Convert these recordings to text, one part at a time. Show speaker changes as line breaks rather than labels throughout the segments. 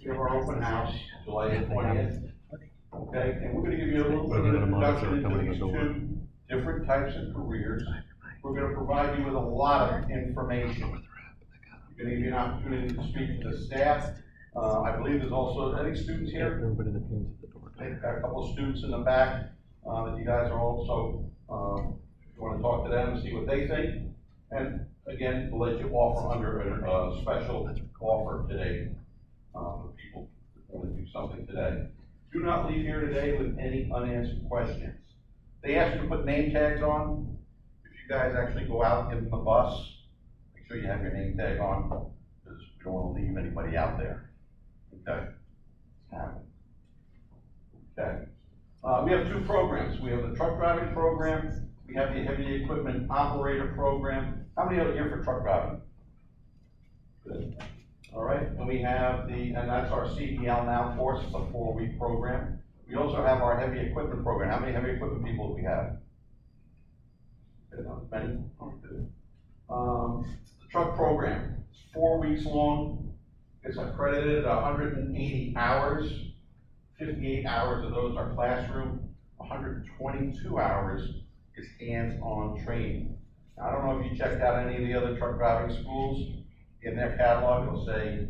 We have our open house, July 20th. Okay, and we're gonna give you a little bit of an introduction into these two different types of careers. We're gonna provide you with a lot of information. We're gonna give you an opportunity to speak to the staff. I believe there's also, any students here?
Everybody that came to the door.
They've got a couple of students in the back, that you guys are also, if you wanna talk to them and see what they think. And again, we'll let you offer under a special offer today, for people who wanna do something today. Do not leave here today with any unanswered questions. They ask you to put name tags on. If you guys actually go out in the bus, make sure you have your name tag on, because we don't wanna leave anybody out there. Okay? Okay. We have two programs. We have the truck driving program. We have the heavy equipment operator program. How many are here for truck driving? Good. All right, and we have and that's our CDL Now course, it's a 4-week program. We also have our heavy equipment program. How many heavy equipment people do we have? Good, not many? Oh, good. The truck program, it's 4 weeks long. It's accredited at 180 hours. 58 hours of those are classroom. 122 hours is hands-on training. Now, I don't know if you checked out any of the other truck driving schools. In their catalog, it'll say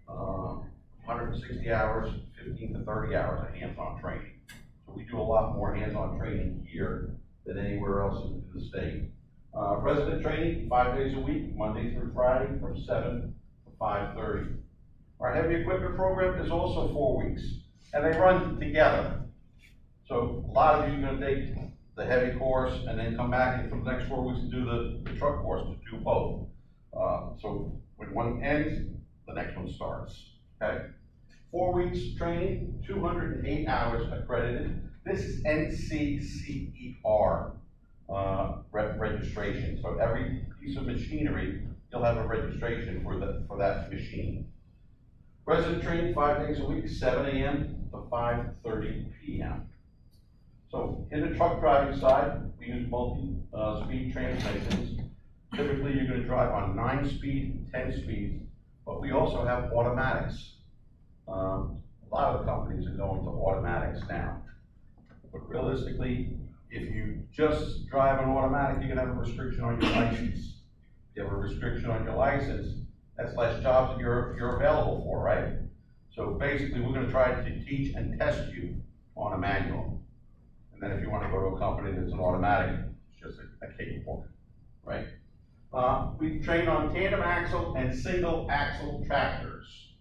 160 hours, 15 to 30 hours of hands-on training. So we do a lot more hands-on training here than anywhere else in the state. Resident training, 5 days a week, Monday through Friday, from 7 to 5:30. Our heavy equipment program is also 4 weeks, and they run together. So a lot of you are gonna take the heavy course and then come back and for the next 4 weeks to do the truck course, to do both. So when one ends, the next one starts, okay? 4 weeks training, 208 hours accredited. This is NCCER registration. So every piece of machinery, you'll have a registration for that machine. Resident training, 5 days a week, 7 a.m. to 5:30 p.m. So in the truck driving side, we use multi-speed transmissions. Typically, you're gonna drive on 9-speed, 10-speed, but we also have automatics. A lot of companies are going to automatics now. But realistically, if you just drive an automatic, you're gonna have a restriction on your license. If you have a restriction on your license, that's less jobs that you're available for, right? So basically, we're gonna try to teach and test you on a manual. And then if you wanna go to a company that's an automatic, it's just a cakewalk, right? We train on tandem axle and single axle tractors.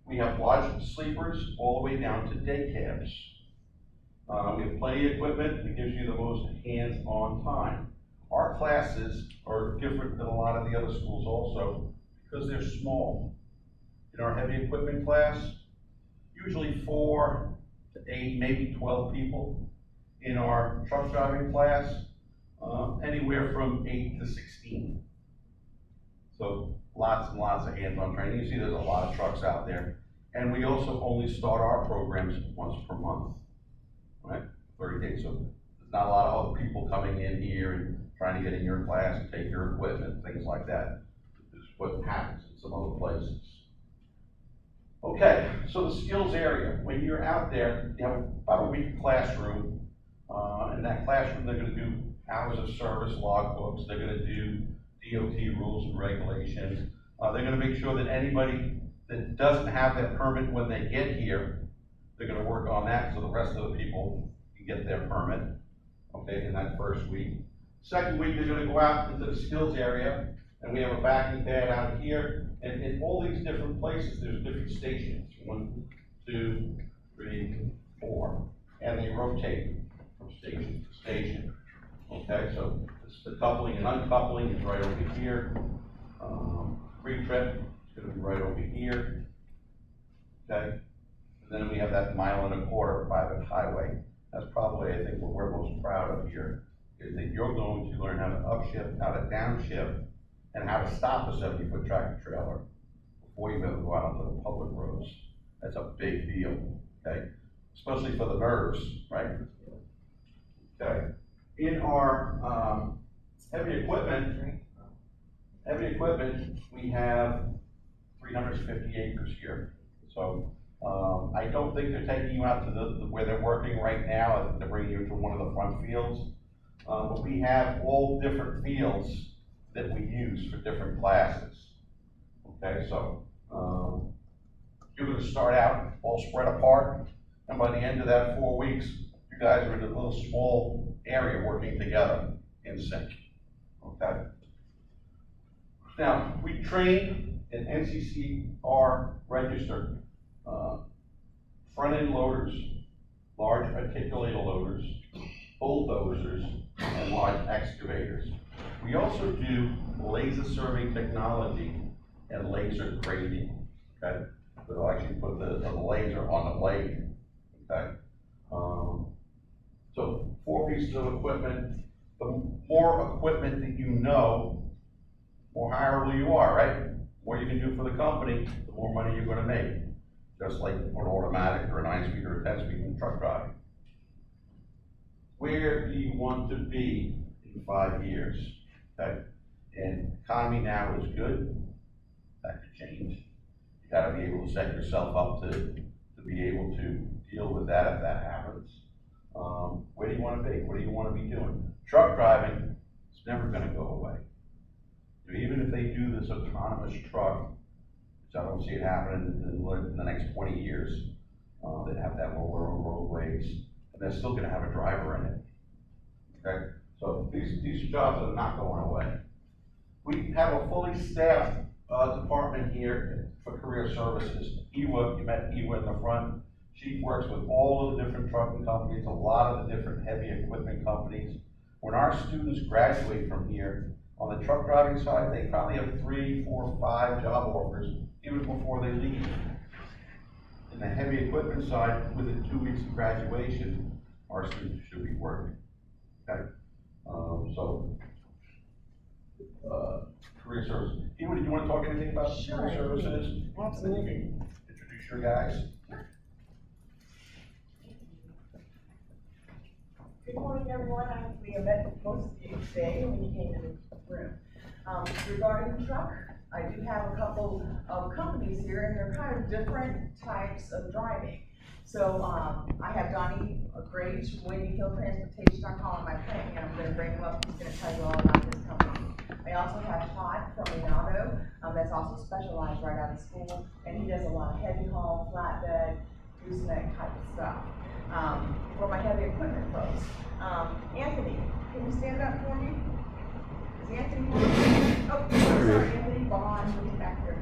We have large sleepers all the way down to day cabs. We have plenty of equipment that gives you the most hands-on time. Our classes are different than a lot of the other schools also because they're small. In our heavy equipment class, usually 4 to 8, maybe 12 people. In our truck driving class, anywhere from 8 to 16. So lots and lots of hands-on training. You see there's a lot of trucks out there. And we also only start our programs once per month, right? 30 days. So there's not a lot of other people coming in here and trying to get in your class and take your equipment, things like that. This is what happens in some other places. Okay, so the skills area. When you're out there, you have about a week classroom. In that classroom, they're gonna do hours of service logbooks. They're gonna do DOT rules and regulations. They're gonna make sure that anybody that doesn't have that permit when they get here, they're gonna work on that so the rest of the people can get their permit, okay, in that first week. Second week, they're gonna go out into the skills area, and we have a backing pad out here, and in all these different places, there's different stations. 1, 2, 3, 4, and they rotate from station to station. Okay, so the coupling and uncoupling is right over here. Pre-trip is going to be right over here. Okay, and then we have that 1.25 mile private highway. That's probably, I think, what we're most proud of here, is that you're going to learn how to upshift, how to downshift, and how to stop a 70-foot tractor trailer before you ever go out onto the public roads. That's a big deal, okay? Especially for the nerves, right? Okay. In our heavy equipment, we have 350 acres here. So, I don't think they're taking you out to where they're working right now. I think they're bringing you to one of the front fields. But we have all different fields that we use for different classes. Okay, so, you're gonna start out all spread apart, and by the end of that 4 weeks, you guys are in a little small area working together in sync, okay? Now, we train in NCCR registered, front-end loaders, large articulated loaders, bulldozers, and large excavators. We also do laser survey technology and laser grading, okay? We'll actually put the laser on the blade, okay? So 4 pieces of equipment. The more equipment that you know, more hireable you are, right? The more you can do for the company, the more money you're gonna make. Just like an automatic or a 9-speed or a 10-speed in truck driving. Where do you want to be in 5 years, okay? And economy now is good, that could change. You gotta be able to set yourself up to be able to deal with that if that happens. Where do you wanna be? What do you wanna be doing? Truck driving is never gonna go away. Even if they do this autonomous truck, which I don't see it happening in the next 20 years, they have to have all their own roadways, and they're still gonna have a driver in it, okay? So these jobs are not going away. We have a fully staffed department here for career services. Ewa, you met Ewa in the front. She works with all of the different trucking companies, a lot of the different heavy equipment companies. When our students graduate from here, on the truck driving side, they probably have 3, 4, 5 job offers even before they leave. In the heavy equipment side, within 2 weeks of graduation, our students should be working, okay? Career services. Ewa, did you want to talk anything about career services?
Absolutely.
You can introduce your guys.
Good morning, everyone. I met most of you today when you came in the room. Regarding the truck, I do have a couple of companies here, and they're kind of different types of driving. So I have Donnie Graves from Windy Hill Transportation. I'm calling my plant, and I'm going to bring him up. He's going to tell you all about his company. I also have Todd from Leonardo, that's also specialized right out of school, and he does a lot of heavy haul, flatbed, gooseneck type of stuff. For my heavy equipment folks, Anthony, can you stand up for me? Is Anthony here? Oh, sorry, Anthony Bond, he's back there.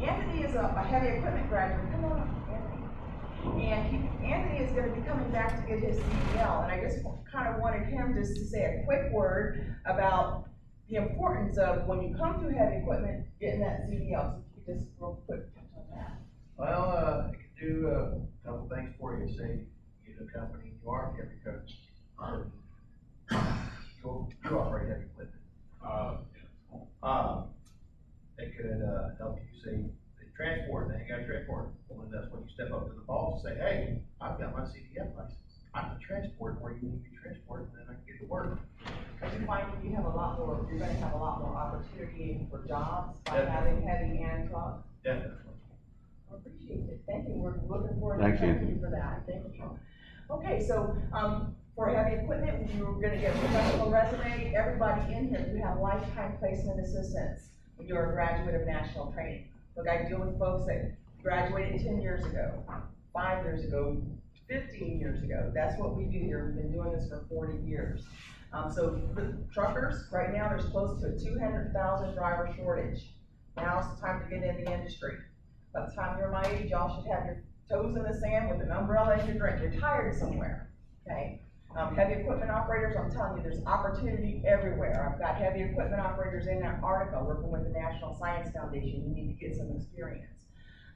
Anthony is a heavy equipment graduate. Come on up, Anthony. And Anthony is going to be coming back to get his CDL, and I just kind of wanted him just to say a quick word about the importance of when you come through heavy equipment, getting that CDL. So if you could just real quick touch on that.
Well, I can do a couple things for you. Say you get a company, you are heavy coach. You operate heavy equipment. They could help you say they transport. They ain't got transport. Well, then that's when you step up to the boss and say, hey, I've got my CDL license. I can transport where you need to be transported, and then I can get to work.
I do find that you have a lot more, you're gonna have a lot more opportunity for jobs by
Definitely.
having heavy and truck.
Definitely.
I appreciate it, thank you, we're looking forward to
Thanks,
thanking
Anthony.
you for that, thank you. Okay, so, for heavy equipment, you're gonna get a professional resume. Everybody in here, you have lifetime placement assistance when you're a graduate of national training. Look, I deal with folks that graduated 10 years ago, 5 years ago, 15 years ago. That's what we do here, we've been doing this for 40 years. So for truckers, right now, there's close to a 200,000 driver shortage. Now's the time to get in the industry. By the time you're my age, y'all should have your toes in the sand with an umbrella and your drink. You're tired somewhere, okay? Heavy equipment operators, I'm telling you, there's opportunity everywhere. I've got heavy equipment operators in Antarctica working with the National Science Foundation. You need to get some experience.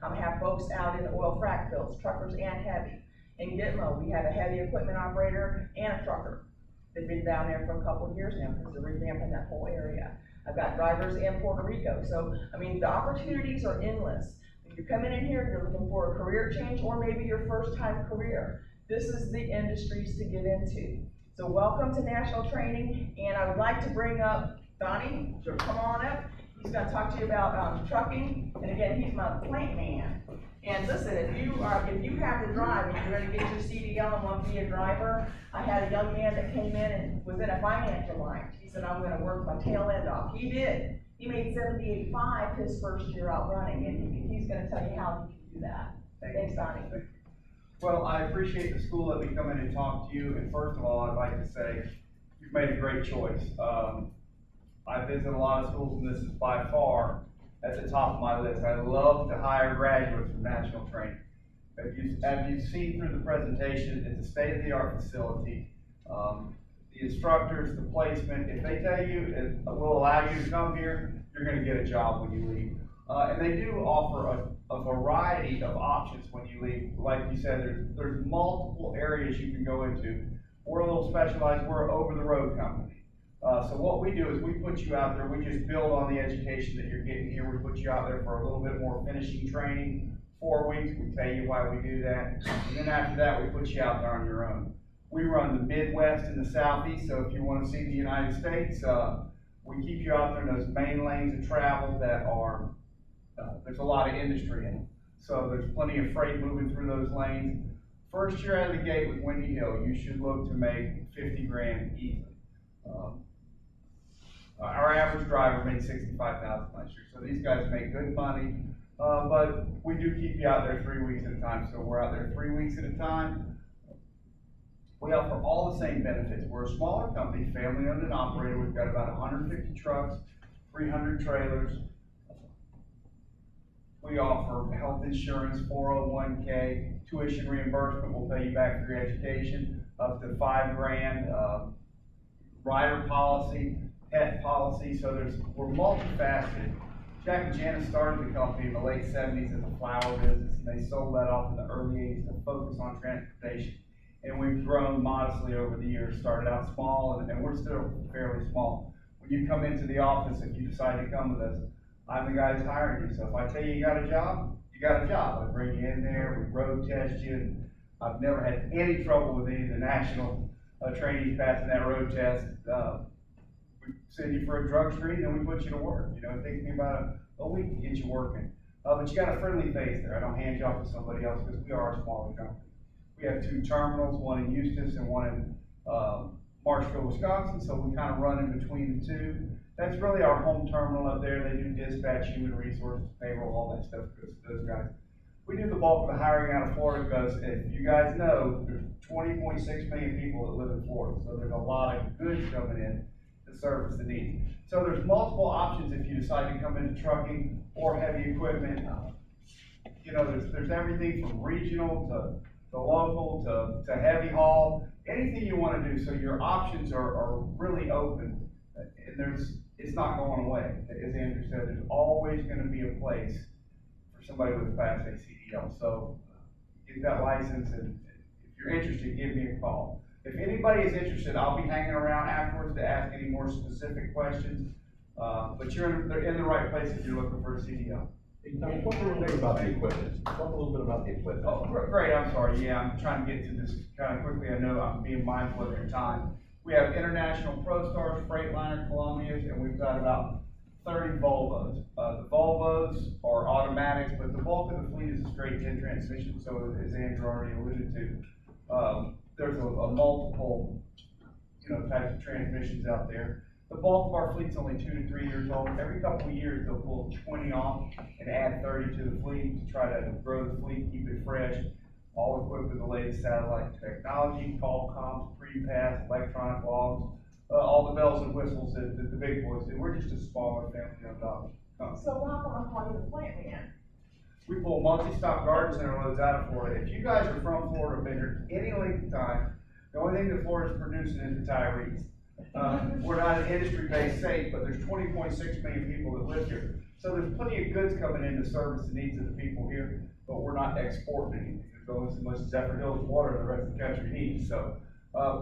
I have folks out in the oil frac fields, truckers and heavy. In Gitmo, we have a heavy equipment operator and a trucker. They've been down there for a couple of years now because they're revamping that whole area. I've got drivers in Puerto Rico. So, I mean, the opportunities are endless. If you're coming in here, you're looking for a career change or maybe your first time career. This is the industries to get into. So welcome to National Training, and I would like to bring up Donnie, so come on up. He's gonna talk to you about, trucking, and again, he's my plant man. And listen, if you have the drive, and you're gonna get your CDL and want to be a driver, I had a young man that came in and was in a financial line. He said, I'm gonna work my tail end off. He did. He made 78.5 his first year out running, and he's gonna tell you how he can do that. Thanks, Donnie.
Well, I appreciate the school let me come in and talk to you, and first of all, I'd like to say, you've made a great choice. I visit a lot of schools, and this is by far at the top of my list. I love to hire graduates from national training. As you've seen through the presentation, it's a state-of-the-art facility. The instructors, the placement, if they tell you it will allow you to come here, you're gonna get a job when you leave. And they do offer a variety of options when you leave. Like you said, there's multiple areas you can go into. We're a little specialized, we're an over-the-road company. So what we do is we put you out there, we just build on the education that you're getting here. We put you out there for a little bit more finishing training, 4 weeks, we tell you why we do that. And then after that, we put you out there on your own. We run the Midwest and the Southeast, so if you want to see the United States, we keep you out there in those main lanes of travel that are, there's a lot of industry in them. So there's plenty of freight moving through those lanes. First year out of the gate with Windy Hill, you should look to make 50 grand easily. Our average driver made 65,000 last year, so these guys make good money. But we do keep you out there 3 weeks at a time, so we're out there 3 weeks at a time. We offer all the same benefits. We're a smaller company, family owned and operated. We've got about 150 trucks, 300 trailers. We offer health insurance, 401k, tuition reimbursement, we'll pay you back for your education, up to 5 grand, rider policy, pet policy, so we're multifaceted. Jack and Janice started the company in the late 70s as a flower business, and they sold that off in the early 80s to focus on transportation. And we've grown modestly over the years, started out small, and we're still fairly small. When you come into the office, if you decide to come with us, I'm the guy who's hiring you. So if I tell you you got a job, you got a job. I bring you in there, we road test you, and I've never had any trouble with any of the national trainees passing that road test. We send you for a drug screen, then we put you to work. You know, it takes me about a week to get you working. But you got a friendly face there. I don't hand you off to somebody else because we are a smaller company. We have 2 terminals, one in Eustis and one in Marshville, Wisconsin, so we kind of run in between the 2. That's really our home terminal up there. They do dispatch, human resources, payroll, all that stuff goes to those guys. We do the bulk of the hiring out of Florida because, if you guys know, there's 20.6 million people that live in Florida, so there's a lot of goods coming in to service the needs. So there's multiple options if you decide to come into trucking or heavy equipment. You know, there's everything from regional to local to heavy haul, anything you want to do. So your options are really open, and it's not going away. As Andrew said, there's always going to be a place for somebody with a Class A CDL. So get that license, and if you're interested, give me a call. If anybody is interested, I'll be hanging around afterwards to ask any more specific questions. But you're in the right place if you're looking for a CDL.
Hey, Tom, talk a little bit about the equipment. Talk a little bit about the equipment.
Oh, great, I'm sorry, yeah, I'm trying to get to this kind of quickly. I know I'm being mindful of your time. We have International ProStars, Freightliner, Columbias, and we've got about 30 Volvos. The Volvos are automatics, but the bulk of the fleet is a straight 10 transmission, so as Andrew already alluded to, there's a multiple, types of transmissions out there. The bulk of our fleet's only 2 to 3 years old. Every couple of years, they'll pull 20 off and add 30 to the fleet to try to grow the fleet, keep it fresh, all equipped with the latest satellite technology, call comms, pre-pass, electronic logs, all the bells and whistles that the big boys do. We're just a smaller family-owned company.
So why don't I call you the plant man?
We pull multi-stop garden center loads out of Florida. If you guys are from Florida, been here any length of time, the only thing that Florida's producing is retirees. We're not an industry-based state, but there's 20.6 million people that live here. So there's plenty of goods coming in to service the needs of the people here, but we're not exporting anything. There's only so much Zephyr Hills water the rest of the country needs. So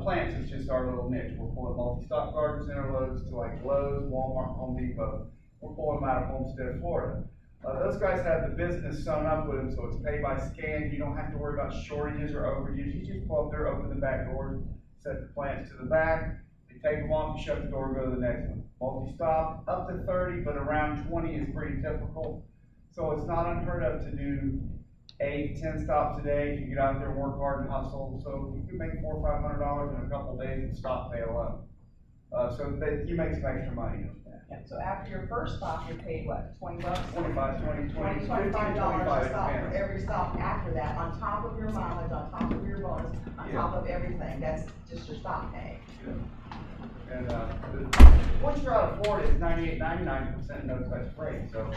plants is just our little niche. We're pulling multi-stop garden center loads to like Lowe's, Walmart, Home Depot. We're pulling them out of Homestead, Florida. Those guys have the business sewn up with them, so it's pay by scan. You don't have to worry about shortages or overages. You just pull up there, open the back doors, set the plants to the back. They take them off, you shut the door, go to the next one. Multi-stop, up to 30, but around 20 is pretty typical. So it's not unheard of to do 8, 10 stops a day, if you get out there and work hard and hustle. So you can make $400 or $500 in a couple of days and stop pay alone. So that you make some extra money doing that.
Yeah, so after your first stop, you're paid what, $20?
25, 20, 20, 15,
$25
25,
a stop for
depends.
every stop after that, on top of your mileage, on top of your bonus, on
Yeah.
top of everything, that's just your stop pay.
And, once you're out of Florida, it's 98, 99% no touch freight, so.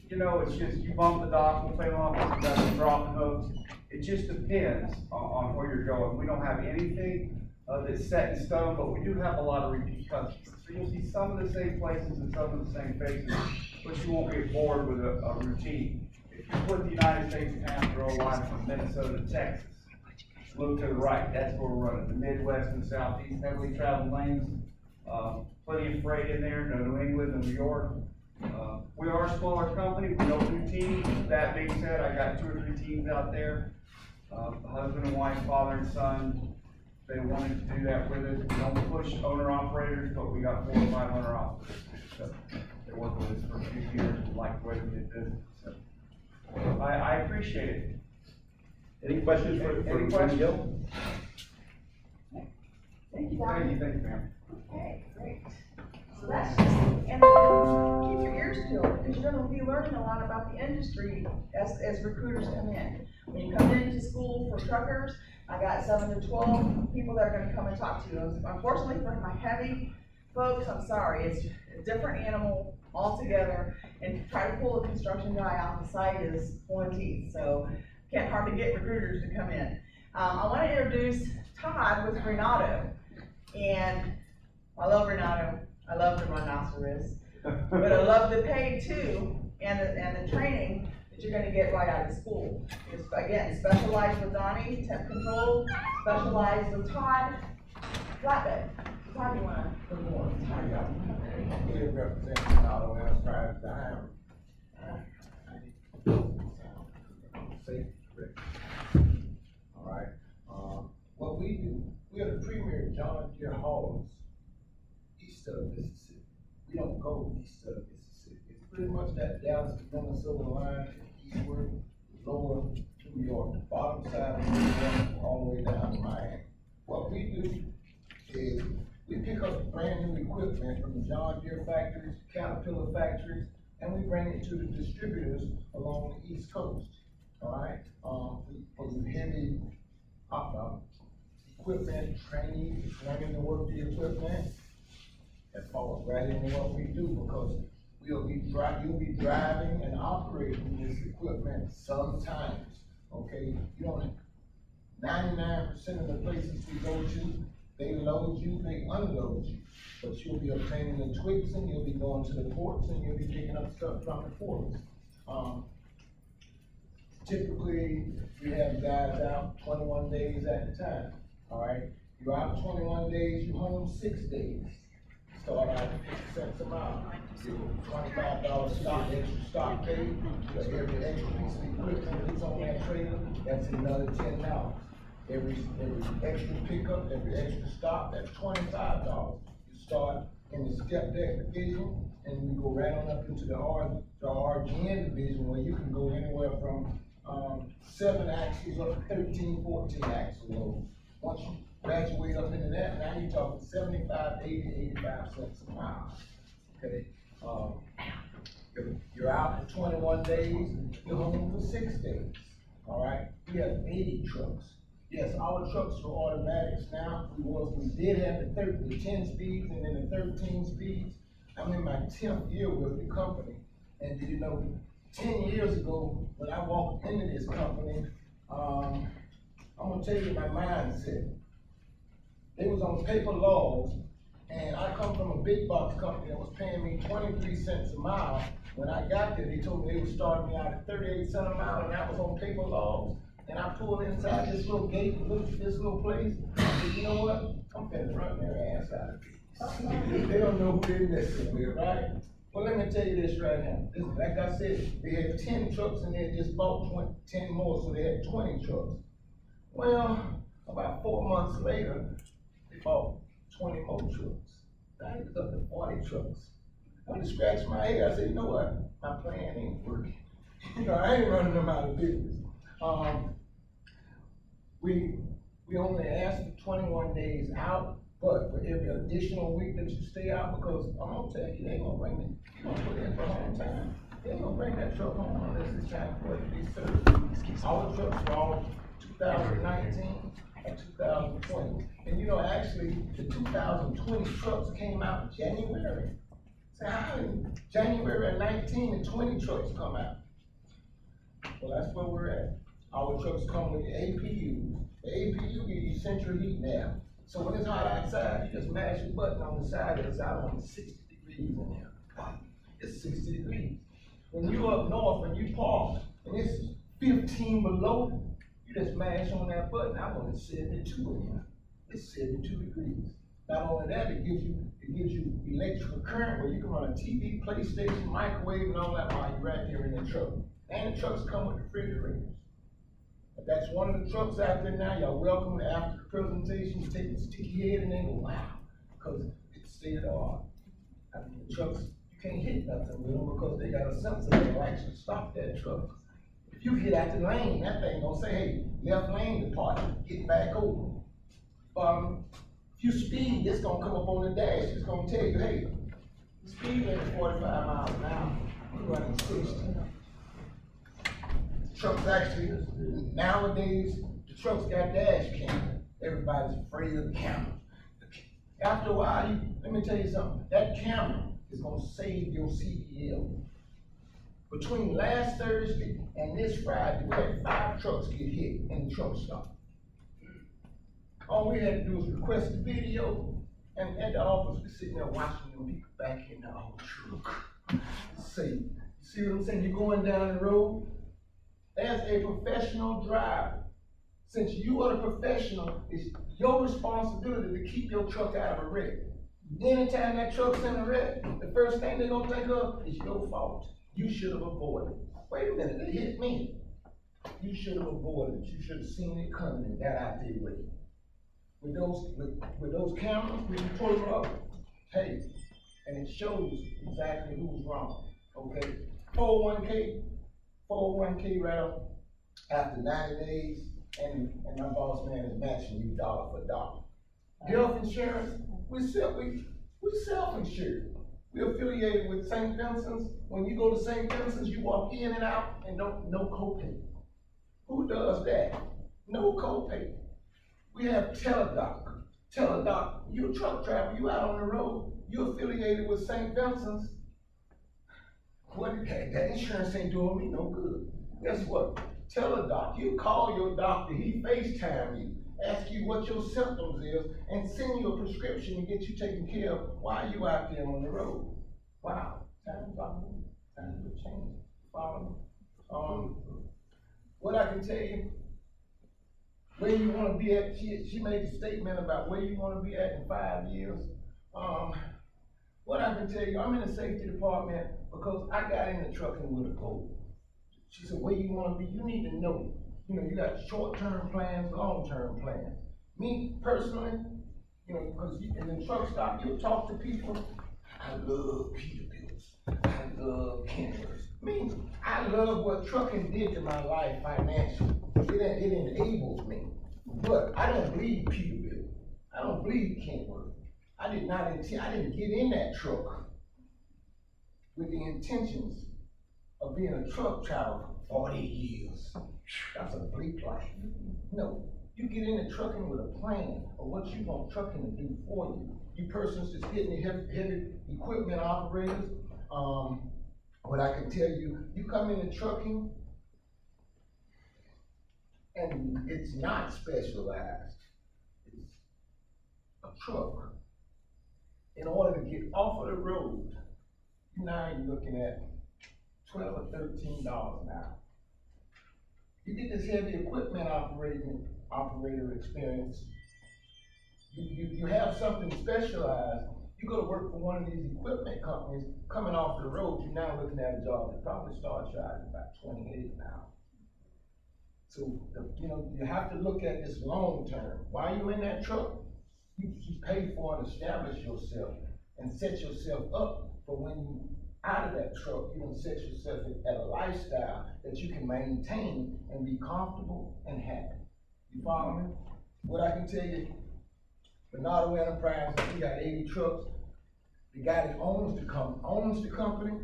You know, it's just, you bump the dock, we'll pay off, you got some drop hooks. It just depends on where you're going. We don't have anything, that's set in stone, but we do have a lot of repeat customers. So you'll see some of the same places and some of the same faces, but you won't get bored with a routine. If you put the United States map, draw a line from Minnesota to Texas, look to the right, that's where we're running, the Midwest and Southeast, heavily traveled lanes. Plenty of freight in there, no New England, no New York. We are a smaller company, we don't do teams. That being said, I got 2 or 3 teams out there. Husband and wife, father and son, they wanted to do that with us. We don't push owner operators, but we got 400 or 500 operators. So they work with us for a few years and like the way we did business. So I appreciate it.
Any questions for
Any questions?
Gil?
Thank you,
Thank you, ma'am.
Okay, great. So that's just, and then keep your ears peeled, because you're gonna be learning a lot about the industry as recruiters come in. When you come into school for truckers, I got 7 to 12 people that are gonna come and talk to you. Unfortunately, for my heavy folks, I'm sorry, it's a different animal altogether, and to try to pull a construction guy off the site is pulling teeth, so can't hardly get recruiters to come in. I wanna introduce Todd with Renato, and I love Renato, I love the rhinoceros, but I love the pay too, and the training that you're gonna get right out of school. It's, again, specialized with Donnie, temp control, specialized with Todd, flatbed. Todd, you wanna go more?
Here representing Auto Enterprise Dime. Safety director. All right, what we do, we are the premier John Deere haulers east of Mississippi. We don't go east of Mississippi. It's pretty much that Dallas to Minnesota line, eastward, lower New York, the bottom side of New York, all the way down to Miami. What we do is we pick up brand new equipment from the John Deere factories, Caterpillar factories, and we bring it to the distributors along the East Coast. All right, for the heavy equipment training, learning to work the equipment, that falls right into what we do, because you'll be driving and operating this equipment sometimes. Okay, you don't. 99% of the places we go to, they load you, they unload you. But you'll be obtaining the twigs, and you'll be going to the ports, and you'll be picking up stuff from the ports. Typically, we have guys out 21 days at a time, all right? You're out 21 days, you're home 6 days. Start out at 50 cents a mile. Get $25 stock, extra stock pay, for every extra piece of equipment that's on that trailer, that's another $10. Every extra pickup, every extra stop, that's $25. You start in the step deck division, and we go right on up into the RGN division, where you can go anywhere from 7 axles up to 13, 14 axle loads. Once you graduate up into that, now you're talking 75, 80, 85 cents a mile. Okay, you're out for 21 days, you're home for 6 days. All right, we have 80 trucks. Yes, our trucks are automatics now. We did have the 10 speeds and then the 13 speeds. I'm in my 10th year with the company, and you know, 10 years ago, when I walked into this company, I'm gonna tell you my mindset. They was on paper logs, and I come from a big box company that was paying me 23 cents a mile. When I got there, they told me they would start me out at 38 cents a mile, and that was on paper logs. And I pulled inside this little gate and looked at this little place. I said, you know what? I'm finna run their ass out of here. They don't know who they're messing with, right? Well, let me tell you this right now. Like I said, they had 10 trucks and they had just bought 10 more, so they had 20 trucks. Well, about 4 months later, they bought 20 more trucks. Now it's up to 40 trucks. I just scratched my head, I said, you know what, my plan ain't working. You know, I ain't running them out of business. We only asked for 21 days out, but for every additional week that you stay out, because I'm gonna tell you, they ain't gonna bring it, you gonna put in for home time. They ain't gonna bring that truck home unless it's time for it to be served. Our trucks were all 2019 and 2020. And you know, actually, the 2020 trucks came out in January. So how in January of 19 and 20 trucks come out? Well, that's where we're at. Our trucks come with the APU. The APU gives you central heat now. So when it's hot outside, you just mash your button on the side, it's out on 60 degrees in there. It's 60 degrees. When you up north and you park and it's 15 below, you just mash on that button, I want it 72 in here. It's 72 degrees. Not only that, it gives you electrical current where you can run a TV, PlayStation, microwave, and all that while you're right there in the truck. And the trucks come with refrigerators. If that's one of the trucks out there now, y'all welcome after the presentation, you take the sticky head and then go, wow, because it's state of the art. I mean, the trucks, you can't hit nothing with them because they got a sensor that will actually stop that truck. If you get out the lane, that thing gonna say, hey, left lane departed, get back over. If you speed, it's gonna come up on the dash, it's gonna tell you, hey, the speed limit is 45 miles an hour, we're running 60. Trucks actually, nowadays, the trucks got dash cam. Everybody's afraid of the camera. After a while, let me tell you something, that camera is gonna save your CDL. Between last Thursday and this Friday, we had 5 trucks get hit in the truck stop. All we had to do was request the video, and at the office, we're sitting there watching them people back in the old truck. See what I'm saying? You're going down the road, as a professional driver, since you are the professional, it's your responsibility to keep your truck out of a wreck. Anytime that truck's in a wreck, the first thing they're gonna think of is your fault. You should have avoided. Wait a minute, they hit me. You should have avoided it. You should have seen it coming and got out there with it. With those cameras, when you pull them up, hey, and it shows exactly who's wrong. Okay, 401k right up after 90 days, and my boss man is matching you dollar for dollar. Health insurance, we're self-insured. We're affiliated with St. Vincent's. When you go to St. Vincent's, you walk in and out and no copay. Who does that? No copay. We have Teledoc. Teledoc, you're a truck driver, you out on the road, you're affiliated with St. Vincent's. That insurance ain't doing me no good. Guess what? Teledoc, you call your doctor, he FaceTime you, ask you what your symptoms is, and send you a prescription and get you taken care of while you out there on the road. Wow, times will change. Follow me. What I can tell you, where you want to be at, she made a statement about where you want to be at in 5 years. What I can tell you, I'm in the safety department because I got into trucking with a goal. She said, where you want to be, you need to know. You know, you got short-term plans, long-term plans. Me, personally, you know, because in the truck stop, you'll talk to people. I love Peterbilt's. I love Kenworth. Me, I love what trucking did to my life financially. It enables me. But I don't bleed Peterbilt. I don't bleed Kenworth. I didn't get in that truck with the intentions of being a truck driver for 40 years. That's a bleak life. No, you get into trucking with a plan of what you want trucking to do for you. You persons just getting the heavy equipment operators, what I can tell you, you come into trucking and it's not specialized. It's a truck. In order to get off of the road, now you're looking at $12 or $13 an hour. You get this heavy equipment operator experience. You have something specialized. You go to work for one of these equipment companies, coming off the road, you're now looking at a job that probably starts you out at about 28 an hour. So, you have to look at this long term. While you're in that truck, You pay for and establish yourself and set yourself up for when you out of that truck, you can set yourself at a lifestyle that you can maintain and be comfortable and happy. You follow me? What I can tell you, Bernardo Enterprises, we got 80 trucks. The guy that owns the company,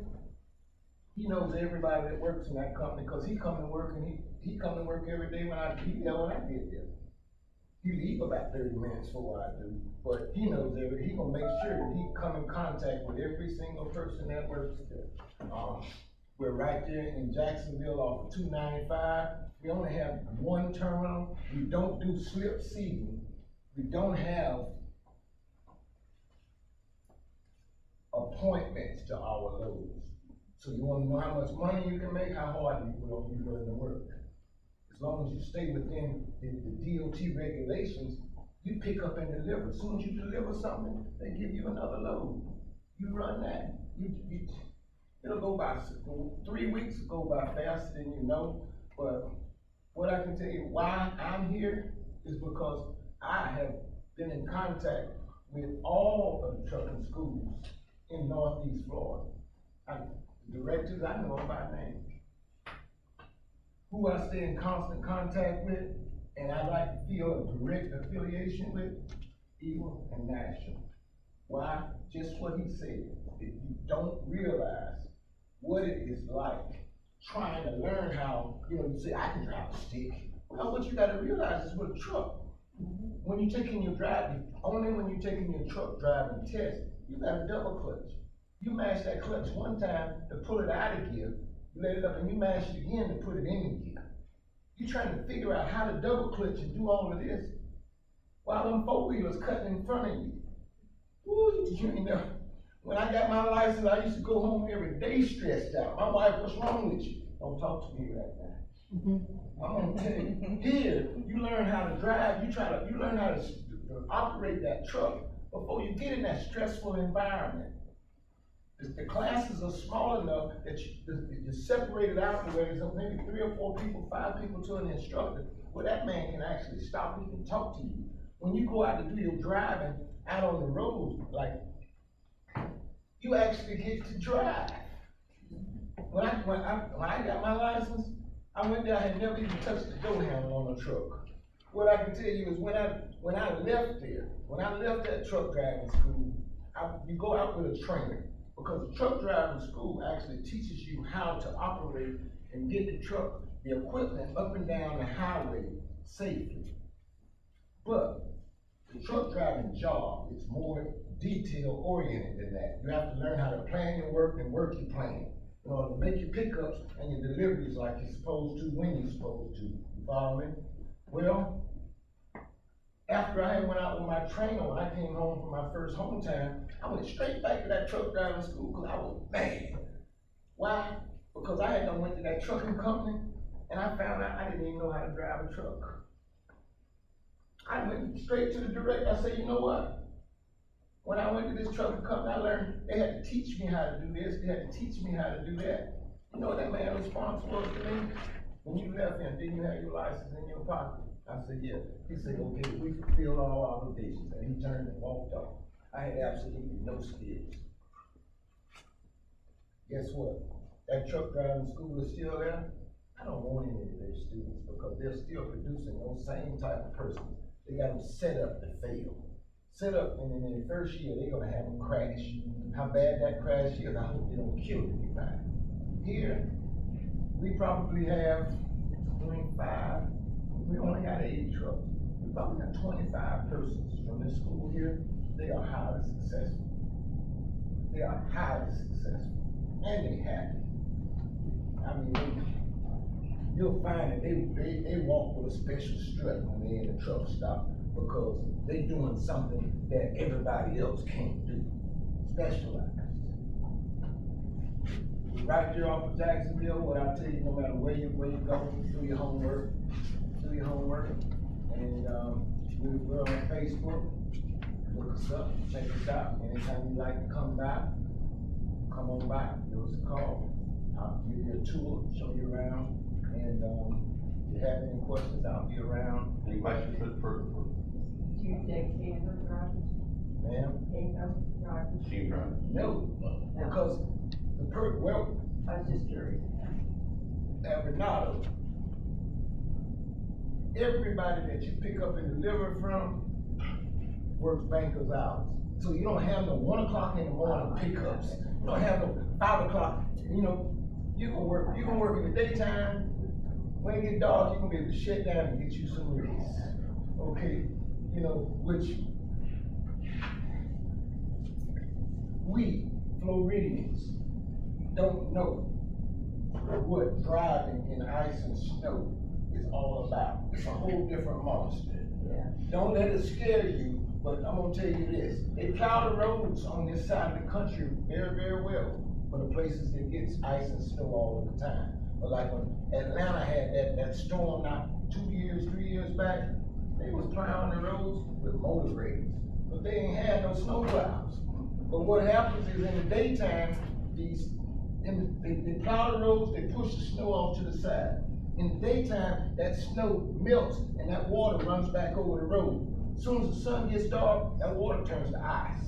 he knows everybody that works in that company, cause he come to work and he come to work every day when I get there. He leave about 30 minutes for what I do, but he knows he gonna make sure that he come in contact with every single person that works there. We're right there in Jacksonville off of 295. We only have one terminal. We don't do slip seating. We don't have appointments to our loads. So you wanna know how much money you can make, how hard you willing to work. As long as you stay within the DOT regulations, you pick up and deliver. As soon as you deliver something, they give you another load. You run that. It'll go by, 3 weeks will go by faster than you know, but what I can tell you why I'm here is because I have been in contact with all of the trucking schools in Northeast Florida. The directors, I know them by name. Who I stay in constant contact with, and I like to feel a direct affiliation with, Eagle and National. Why? Just what he said. If you don't realize what it is like trying to learn how, you say, I can drive a stick. Well, what you gotta realize is with a truck, when you're taking your truck driving test, you got a double clutch. You mash that clutch one time to pull it out of gear, you let it up and you mash it again to put it in gear. You're trying to figure out how to double clutch and do all of this while them four-wheelers cutting in front of you. Woo, when I got my license, I used to go home every day stressed out. My wife, what's wrong with you? Don't talk to me right now. I'm gonna tell you, here, you learn how to drive, you learn how to operate that truck before you get in that stressful environment. The classes are small enough that you're separated out where there's maybe 3 or 4 people, 5 people to an instructor, where that man can actually stop, he can talk to you. When you go out to do your driving out on the road, like, you actually get to drive. When I got my license, I went there, I had never even touched the door handle on a truck. What I can tell you is when I left that truck driving school, you go out with a trainer. Because the truck driving school actually teaches you how to operate and get the equipment up and down the highway safely. But the truck driving job is more detail oriented than that. You have to learn how to plan your work and work your plan in order to make your pickups and your deliveries like you're supposed to, when you're supposed to. You follow me? Well, after I went out with my trainer, when I came home from my first home time, I went straight back to that truck driving school because I was mad. Why? Because I had went to that trucking company and I found out I didn't even know how to drive a truck. I went straight to the director. I said, you know what? When I went to this trucking company, I learned they had to teach me how to do this. They had to teach me how to do that. You know what that man's response was to me? When you left him, didn't you have your license in your pocket? I said, yeah. He said, okay, we fulfilled all obligations. And he turned and walked off. I had absolutely no skills. Guess what? That truck driving school is still there. I don't want any of their students because they're still producing those same type of persons. They got them set up to fail. Set up, and in their first year, they're gonna have a crash. How bad that crash is, I hope they don't kill anybody. Here, we probably have 25. We only got 80 trucks. We probably got 25 persons from this school here. They are highly successful. They are highly successful. And they happy. I mean, you'll find that they walk with a special strut when they're in the truck stop because they're doing something that everybody else can't do. Specialized. Right there off of Jacksonville, what I tell you, no matter where you go, do your homework. And we're on Facebook. Look us up, check us out. Anytime you'd like to come by, come on by. Give us a call. I'll give you a tour, show you around. And if you have any questions, I'll be around.
Any questions for?
you take camera drivers,
Ma'am,
camera drivers?
Machine driver.
no, because well,
I was just curious.
at Renato, everybody that you pick up and deliver from works bankers hours. So you don't have no 1 o'clock in the morning pickups. You don't have no 5 o'clock, you know, you can work in the daytime. When it get dark, you can be able to shut down and get you some rest. Okay, you know, which we Floridians don't know what driving in ice and snow is all about. It's a whole different monster.
Yeah.
Don't let it scare you, but I'm gonna tell you this, they plow the roads on this side of the country very, very well for the places that gets ice and snow all of the time. But like when Atlanta had that storm not 3 years back, they was plowing the roads with motor grades, but they ain't had no snow plows. But what happens is in the daytime, they plow the roads, they push the snow off to the side. In the daytime, that snow melts and that water runs back over the road. As soon as the sun gets dark, that water turns to ice.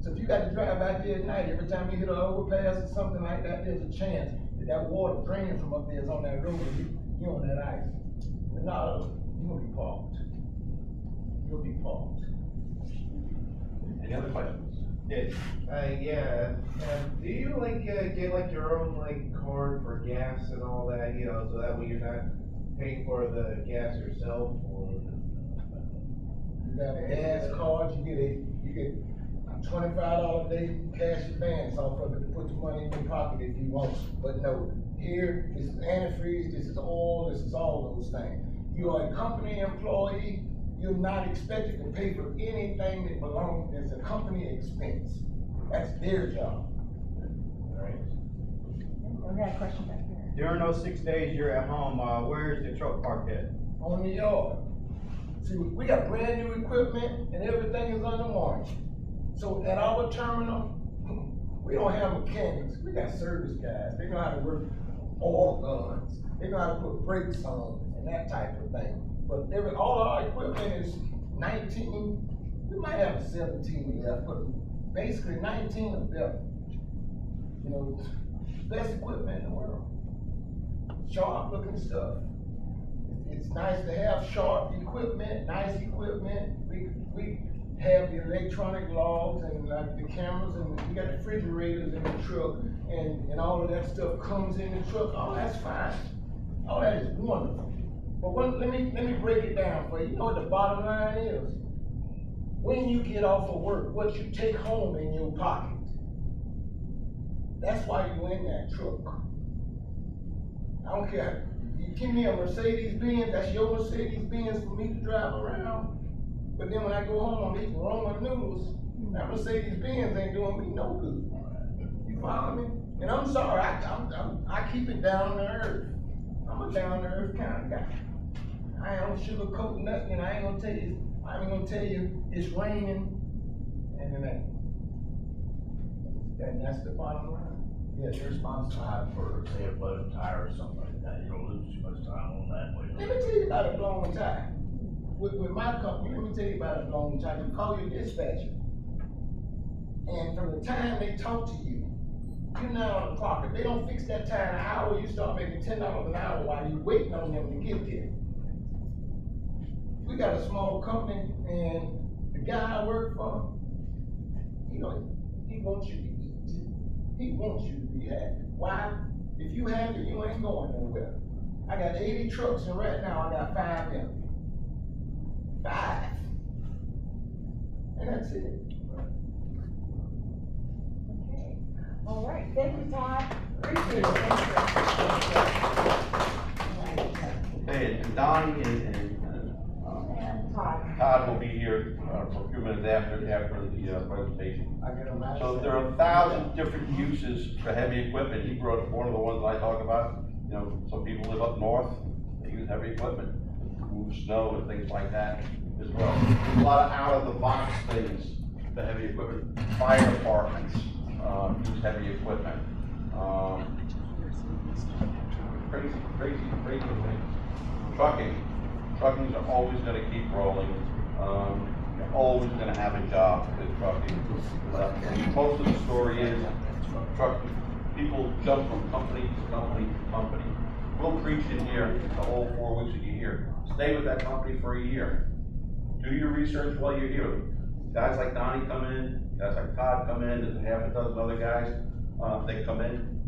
So if you got to drive out there at night, every time you hit an overpass or something like that, there's a chance that water draining from up there is on that road and you're on that ice. But no, you're gonna be parked. You'll be parked.
Any other questions?
Yeah, do you like, get like your own like card for gas and all that, you know, so that way you're not paying for the gas yourself, or?
You got a gas card, you get $25 a day cash advance off of it to put your money in your pocket if you want. But no, here, this is antifreeze, this is oil, this is all those things. You are a company employee, you're not expected to pay for anything that belongs as a company expense. That's their job.
Alright.
We got a question back here.
During those 6 days you're at home, where's the truck parked at?
On the yard. See, we got brand new equipment and everything is under warranty. So at our terminal, we don't have mechanics, we got service guys. They know how to work oil guns, they know how to put brakes on and that type of thing. But all our equipment is 19, we might have 17 left, but basically 19 of them. You know, best equipment in the world. Sharp looking stuff. It's nice to have sharp equipment, nice equipment. We have the electronic logs and like the cameras, and we got the refrigerators in the truck, and all of that stuff comes in the truck. All that's fine. All that is wonderful. But let me break it down for you. You know what the bottom line is? When you get off of work, what you take home in your pocket. That's why you in that truck. I don't care. You give me a Mercedes-Benz, that's your Mercedes-Benz for me to drive around. But then when I go home, I'm eating Roman noodles. That Mercedes-Benz ain't doing me no good. You follow me? And I'm sorry, I keep it down to earth. I'm a down to earth kind of guy. I ain't gonna sugarcoat nothing, and I ain't gonna tell you it's raining, and it ain't. And that's the bottom line. Yes,
Your response time for, say, a blown tire or something like that, you don't lose too much time on that way.
let me tell you about a blown tire. With my company, let me tell you about a blown tire. You call your dispatcher, and from the time they talk to you, you're now on the clock. If they don't fix that tire in an hour, you start making $10 an hour while you're waiting on them to get there. We got a small company, and the guy I work for, he wants you to eat. He wants you to be happy. Why? If you happy, you ain't going nowhere. I got 80 trucks, and right now I got 5 empty. 5. And that's it.
Okay, all right, thank you, Todd, appreciate it, thank
Okay, and Donnie and
you. And Todd.
Todd will be here for a few minutes after the presentation.
I get a nice.
So there are 1,000 different uses for heavy equipment. He brought one of the ones I talk about. You know, some people live up north, they use heavy equipment, move snow and things like that as well. A lot of out-of-the-box things, the heavy equipment. Fire departments use heavy equipment. Crazy things. Trucking's are always gonna keep rolling. You're always gonna have a job with trucking. And most of the story is, people jump from company to company to company. We'll preach in here the whole 4 weeks that you're here. Stay with that company for a year. Do your research while you're here. Guys like Donnie come in, guys like Todd come in, and half a dozen other guys, they come in.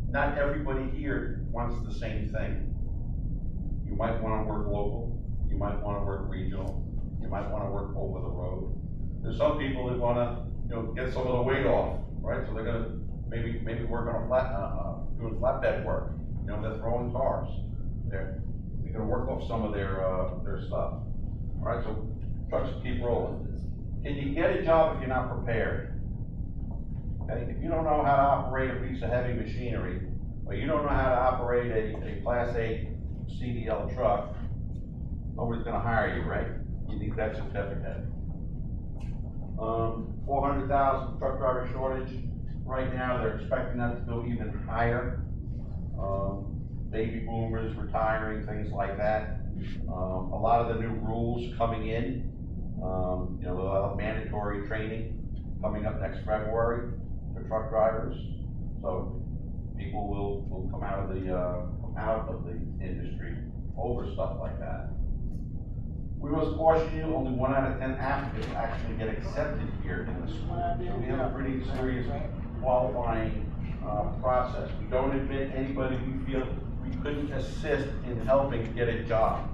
Not everybody here wants the same thing. You might wanna work local, you might wanna work regional, you might wanna work over the road. There's some people that wanna, get some of the weight off, right? So they're gonna maybe work on doing flatbed work, they're throwing cars. They're gonna work off some of their stuff. All right, so trucks keep rolling. Can you get a job if you're not prepared? Okay, if you don't know how to operate a piece of heavy machinery, or you don't know how to operate a Class 8 CDL truck, nobody's gonna hire you, right? You need that certificate. 400,000 truck driver shortage. Right now, they're expecting that to go even higher. Baby boomers retiring, things like that. A lot of the new rules coming in, we'll have mandatory training coming up next February for truck drivers. So people will come out of the industry over stuff like that. We must caution you, only 1 out of 10 applicants actually get accepted here in the school. So we have a pretty serious qualifying process. We don't admit anybody we feel we couldn't assist in helping get a job.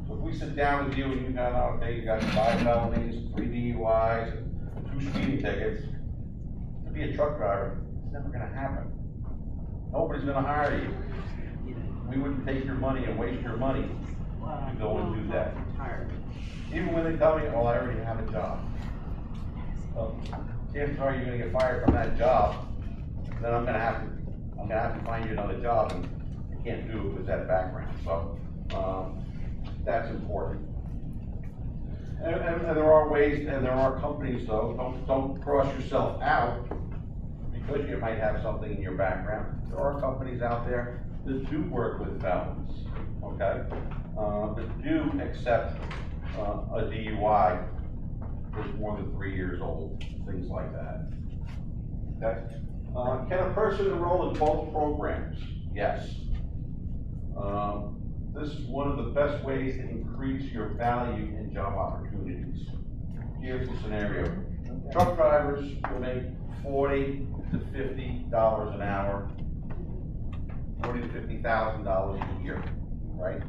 So if we sit down with you and you got 5 felonies, 3 DUIs, and 2 speeding tickets, to be a truck driver, it's never gonna happen. Nobody's gonna hire you. We wouldn't take your money and waste your money to go and do that. Even when they tell me, well, I already have a job. Well, chances are you're gonna get fired from that job, then I'm gonna have to find you another job, and I can't do it with that background, so, that's important. And there are ways, and there are companies though, don't cross yourself out because you might have something in your background. There are companies out there that do work with felons, okay? That do accept, a DUI that's more than 3 years old, things like that. Okay? Can a person enroll in both programs? Yes. This is one of the best ways to increase your value in job opportunities. Here's the scenario. Truck drivers will make $40 to $50 an hour, $40,000 to $50,000 a year, right?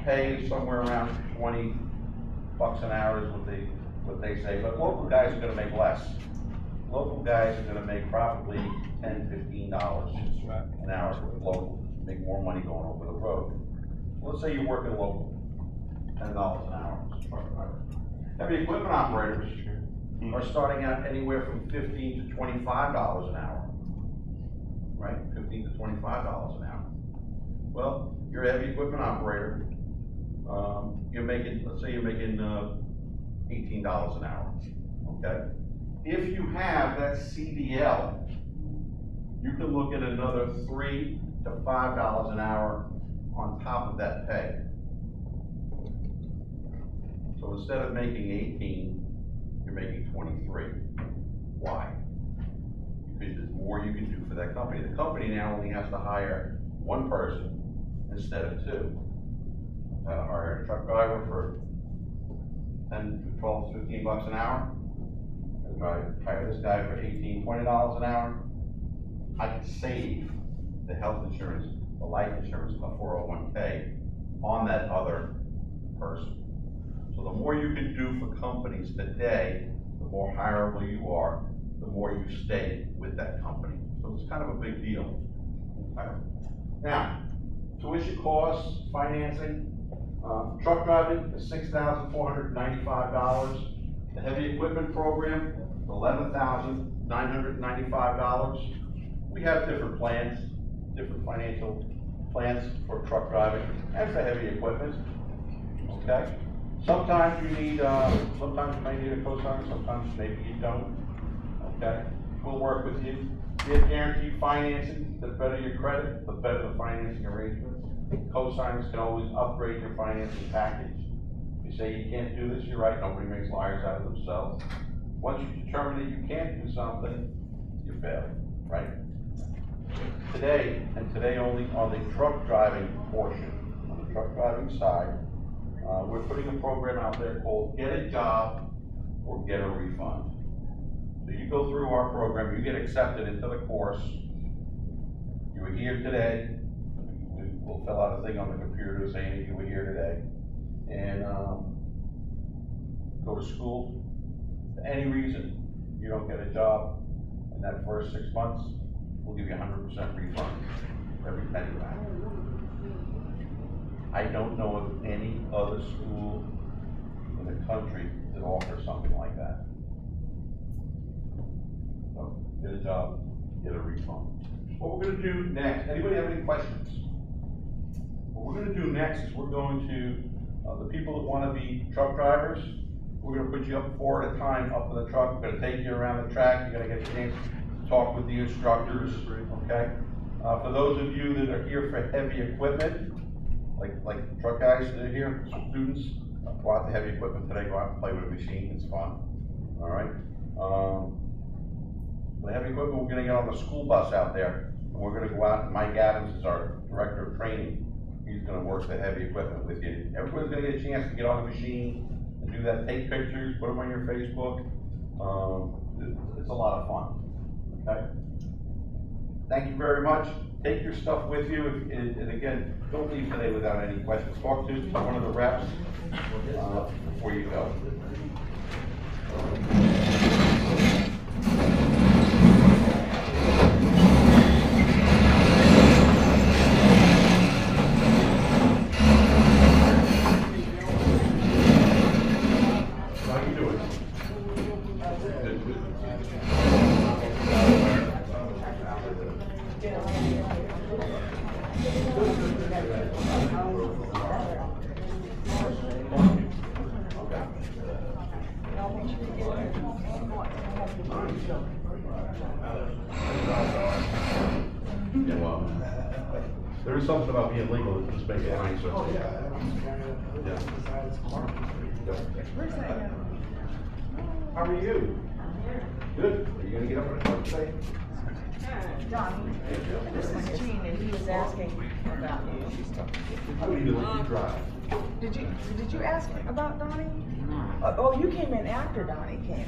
Pay is somewhere around $20 an hour is what they say, but local guys are gonna make less. Local guys are gonna make probably $10, $15 an hour local, make more money going over the road. Let's say you're working local, $10 an hour as a truck driver. Heavy equipment operators are starting out anywhere from $15 to $25 an hour, right? $15 to $25 an hour. Well, you're a heavy equipment operator, let's say you're making $18 an hour, okay? If you have that CDL, you can look at another $3 to $5 an hour on top of that pay. So instead of making 18, you're making 23. Why? Because there's more you can do for that company. The company now only has to hire 1 person instead of 2. Hire a truck driver for 10 to 12, 15 bucks an hour. And hire this guy for $18, $20 an hour. I can save the health insurance, the life insurance, the 401k on that other person. So the more you can do for companies today, the more hireable you are, the more you stay with that company. So it's kind of a big deal. Okay. Now, tuition costs, financing, truck driving is $6,495. The heavy equipment program, $11,995. We have different plans, different financial plans for truck driving and for heavy equipment, okay? Sometimes you need, sometimes you may need a cosigner, sometimes maybe you don't, okay? We'll work with you. We have guaranteed financing. The better your credit, the better the financing arrangements. Cosigners can always upgrade your financing package. You say you can't do this, you're right, nobody makes liars out of themselves. Once you determine that you can't do something, you fail, right? Today, and today only on the truck driving portion, on the truck driving side, we're putting a program out there called Get a Job or Get a Refund. So you go through our program, you get accepted into the course. You were here today. We'll fill out a thing on the computer saying that you were here today. And go to school. For any reason you don't get a job in that first 6 months, we'll give you 100% refund for every penny back. I don't know of any other school in the country that offers something like that. So, get a job, get a refund. What we're gonna do next, anybody have any questions? What we're gonna do next is we're going to, the people that wanna be truck drivers, we're gonna put you up 4 at a time up in the truck. We're gonna take you around the track, you're gonna get a chance to talk with the instructors, okay? For those of you that are here for heavy equipment, like truck guys that are here, students, go out to heavy equipment today, go out and play with a machine, it's fun, all right? The heavy equipment, we're gonna get on the school bus out there, and we're gonna go out, and Mike Adams is our director of training. He's gonna work the heavy equipment with you. Everybody's gonna get a chance to get on the machine and do that, take pictures, put them on your Facebook. It's a lot of fun, okay? Thank you very much. Take your stuff with you, and again, don't leave today without any questions. Talk to one of the reps before you go. How you doing? Good, good. Yeah, well, there is something about being legal that just makes it nicer. Yeah. How are you? Good. Are you gonna get up on the truck today?
Donnie, this is Gene, and he was asking about you.
How do you do it? You drive.
Did you ask about Donnie? Oh, you came in after Donnie came,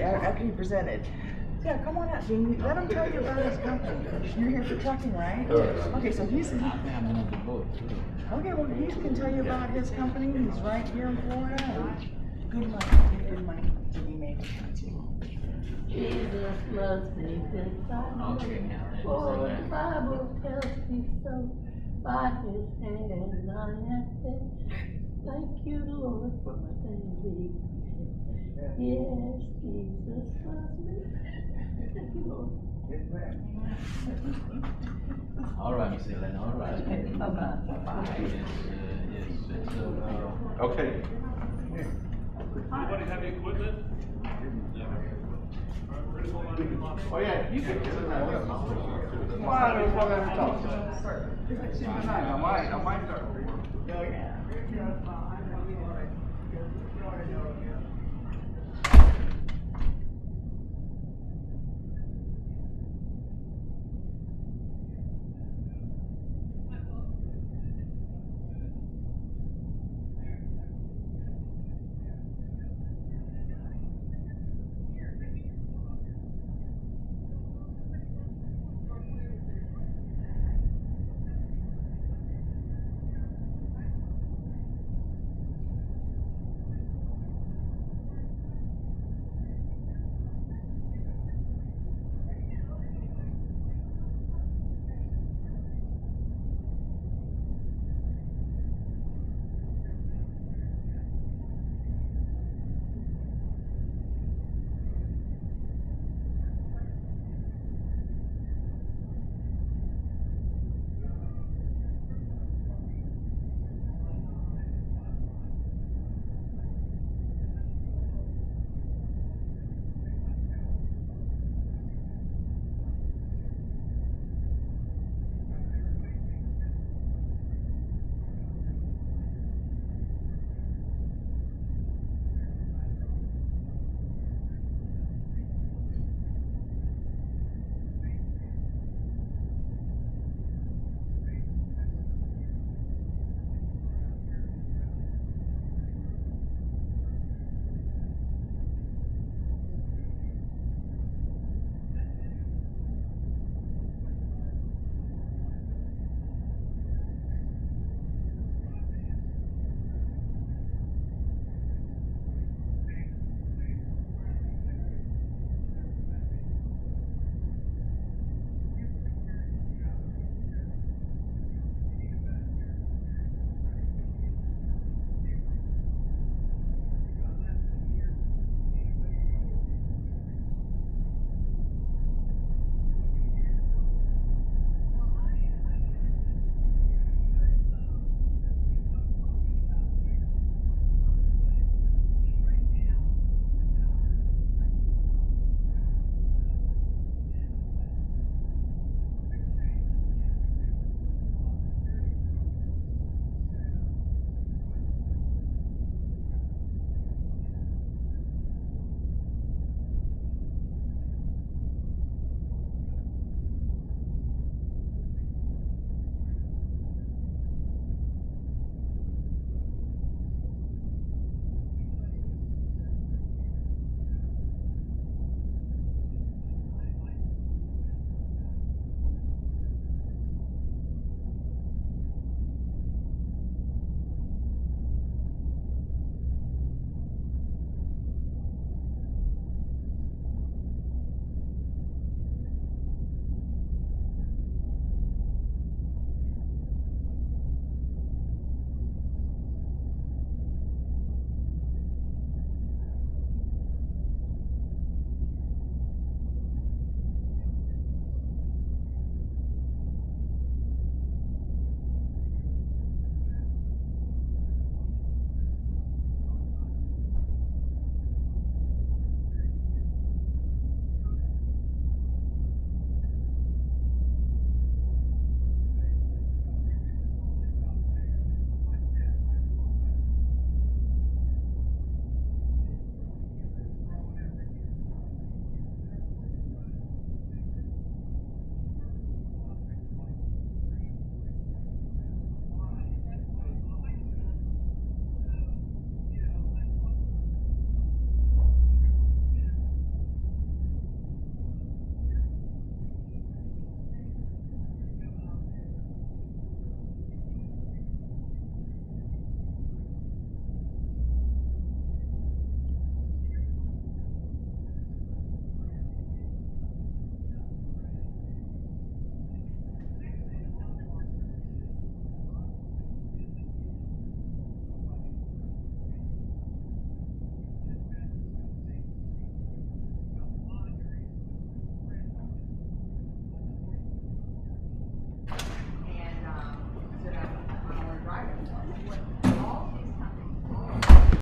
after he presented. Yeah, come on out, Gene, let him tell you about his company. You're here for trucking, right? Okay, so he's, okay, well, he can tell you about his company, he's right here in Florida. Good money to be made too.
Jesus loves me this I for the Bible tells me so. By his hand I am saved. Thank you, Lord, for my daily bread. Yes, Jesus loves me. Thank you, Lord.
All right, Miss Ellen, all right.
Bye-bye.
Okay.
Anybody have any equipment?
Oh, yeah, you can.
Why don't we let him talk? I might start.